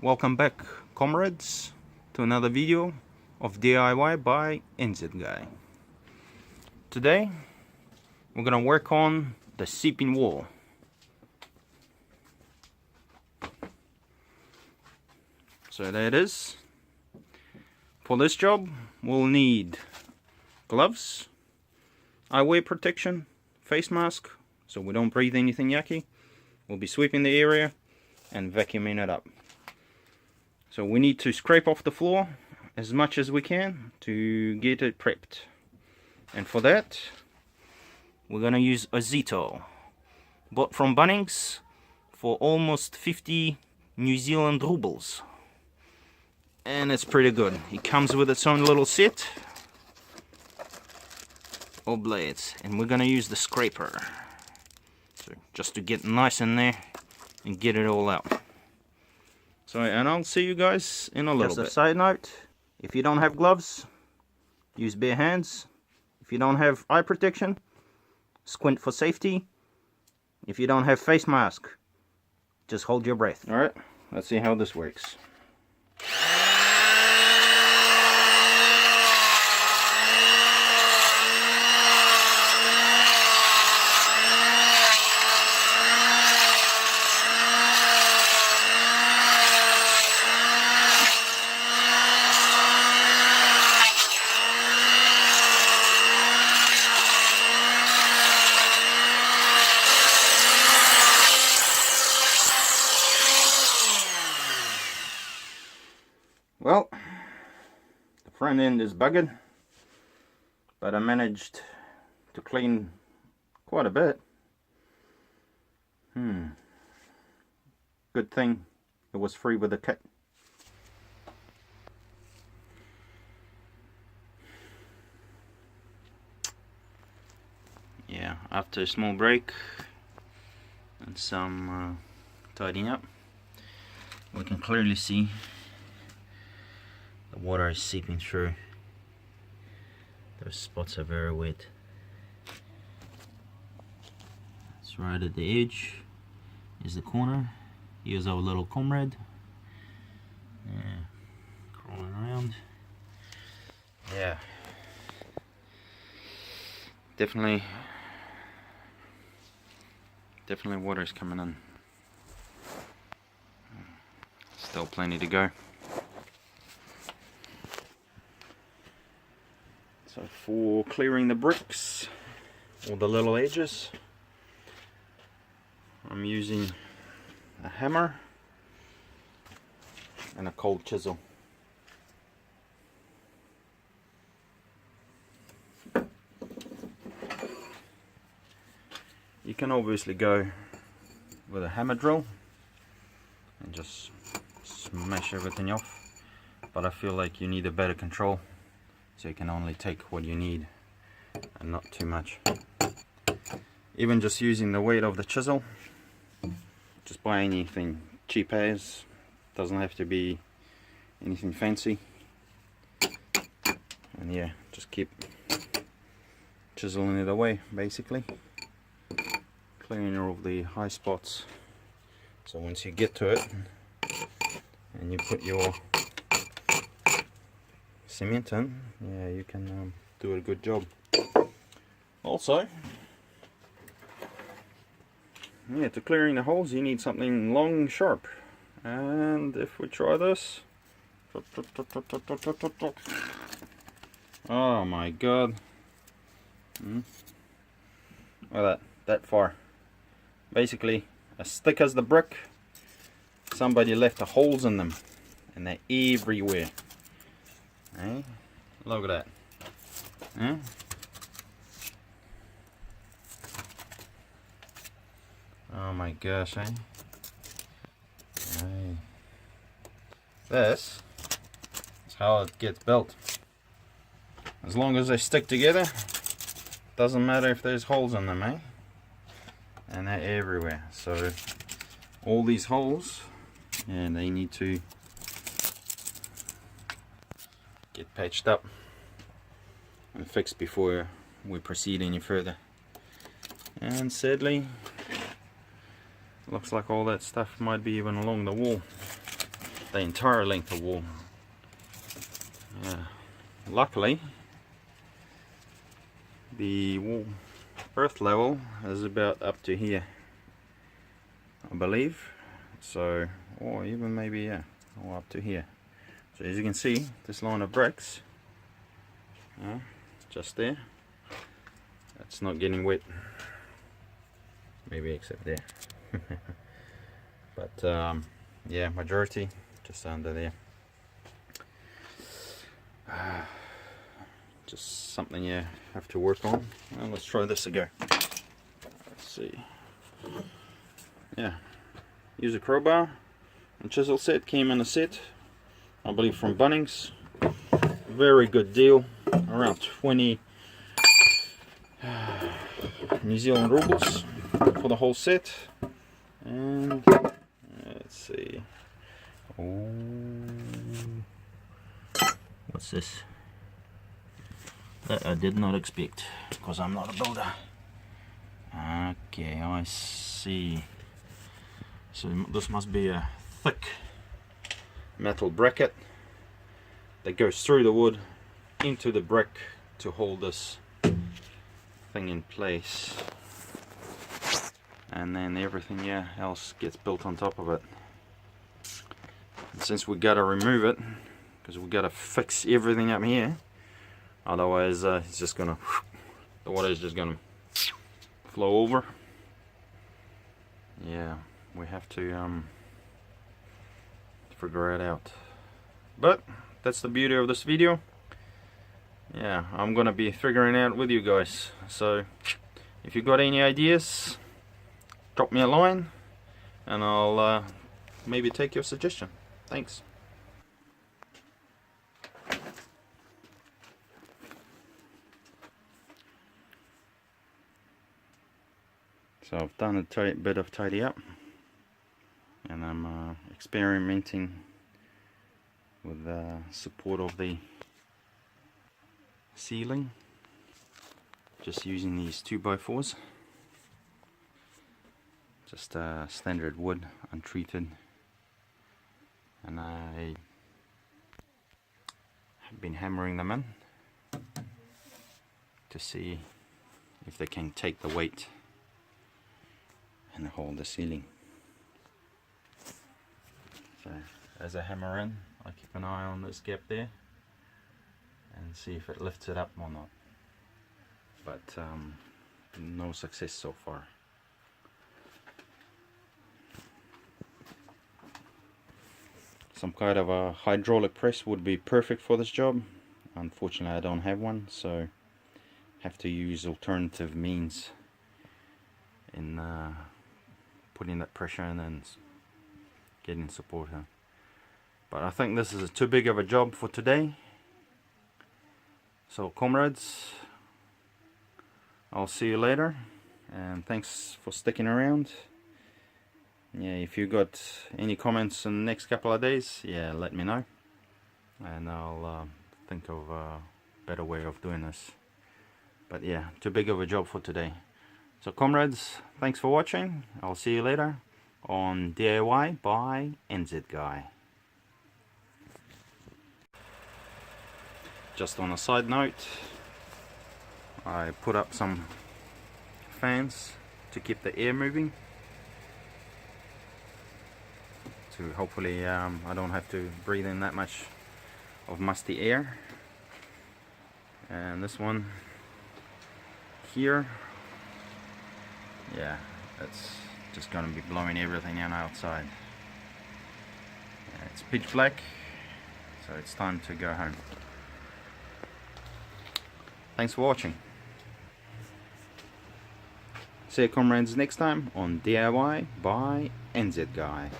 Welcome back, comrades, to another video of DIY by NZguy. Today we're gonna work on the seeping wall. So there it is. For this job we'll need gloves, eyewear protection, face mask so we don't breathe anything yucky. We'll be sweeping the area and vacuuming it up. So we need to scrape off the floor as much as we can to get it prepped. And for that, we're going to use a Zito. Bought from Bunnings for almost 50 New Zealand rubles. And it's pretty good. It comes with its own little set of blades. And we're going to use the scraper. So just to get nice in there and get it all out. So, and I'll see you guys in a little bit. Just a side note, if you don't have gloves, use bare hands. If you don't have eye protection, squint for safety. If you don't have face mask, just hold your breath. Alright, let's see how this works. Well, the front end is buggered, but I managed to clean quite a bit. Good thing it was free with the kit. Yeah, after a small break and some tidying up, we can clearly see the water is seeping through. Those spots are very wet. It's right at the edge is the corner. Here's our little comrade. Yeah, crawling around. Yeah, definitely water is coming in. Still plenty to go. So for clearing the bricks, or the little edges, I'm using a hammer and a cold chisel. You can obviously go with a hammer drill and just smash everything off, but I feel like you need a better control. So you can only take what you need and not too much. Even just using the weight of the chisel, just buy anything cheap as, doesn't have to be anything fancy. And yeah, just keep chiseling it away basically, clearing all the high spots. So once you get to it and you put your cement in, yeah, you can do a good job. Also, yeah, to clearing the holes you need something long and sharp. And if we try this, oh my god, well, that far, basically as thick as the brick. Somebody left the holes in them and they're everywhere. Hey, look at that. Huh? Oh my gosh, eh? Hey. This is how it gets built. As long as they stick together, doesn't matter if there's holes in them, eh? And they're everywhere. So all these holes, and they need to get patched up and fixed before we proceed any further. And sadly, looks like all that stuff might be even along the wall. the entire length of wall. Luckily the wall earth level is about up to here, I believe, so, or even maybe, yeah, or up to here. So as you can see, this line of bricks, just there, it's not getting wet, maybe except there. But yeah, majority just under there. Just something you have to work on. Well, let's try this again. Let's see. Yeah, use a crowbar and chisel set. Came in a set, I believe, from Bunnings. Very good deal, around 20 New Zealand rubles for the whole set. And let's see. Oh, what's this? That I did not expect, because I'm not a builder. Okay, I see. So this must be a thick metal bracket that goes through the wood into the brick to hold this thing in place, and then everything else gets built on top of it. And since we gotta remove it, because we gotta fix everything up here, otherwise it's just gonna, the water is just gonna flow over. Yeah, we have to figure it out. But that's the beauty of this video. Yeah, I'm gonna be figuring out with you guys. So if you got any ideas, drop me a line and I'll maybe take your suggestion. Thanks. So I've done a bit of tidy up, and I'm experimenting with the support of the ceiling, just using these 2x4s, just standard wood, untreated, and I have been hammering them in to see if they can take the weight and hold the ceiling. So as I hammer in, I keep an eye on this gap there and see if it lifts it up or not, but no success so far. Some kind of a hydraulic press would be perfect for this job. Unfortunately I don't have one, so have to use alternative means in putting that pressure in and getting support here. But I think this is too big of a job for today. So comrades, I'll see you later, and thanks for sticking around. Yeah, if you got any comments in the next couple of days, yeah, let me know, and I'll think of a better way of doing this. But yeah, too big of a job for today. So comrades, thanks for watching. I'll see you later on DIYbyNZguy. Just on a side note, I put up some fans to keep the air moving, to hopefully I don't have to breathe in that much of musty air. And this one here, yeah, it's just gonna be blowing everything in outside. It's pitch black, so it's time to go home. Thanks for watching. See you comrades next time on DIYbyNZguy.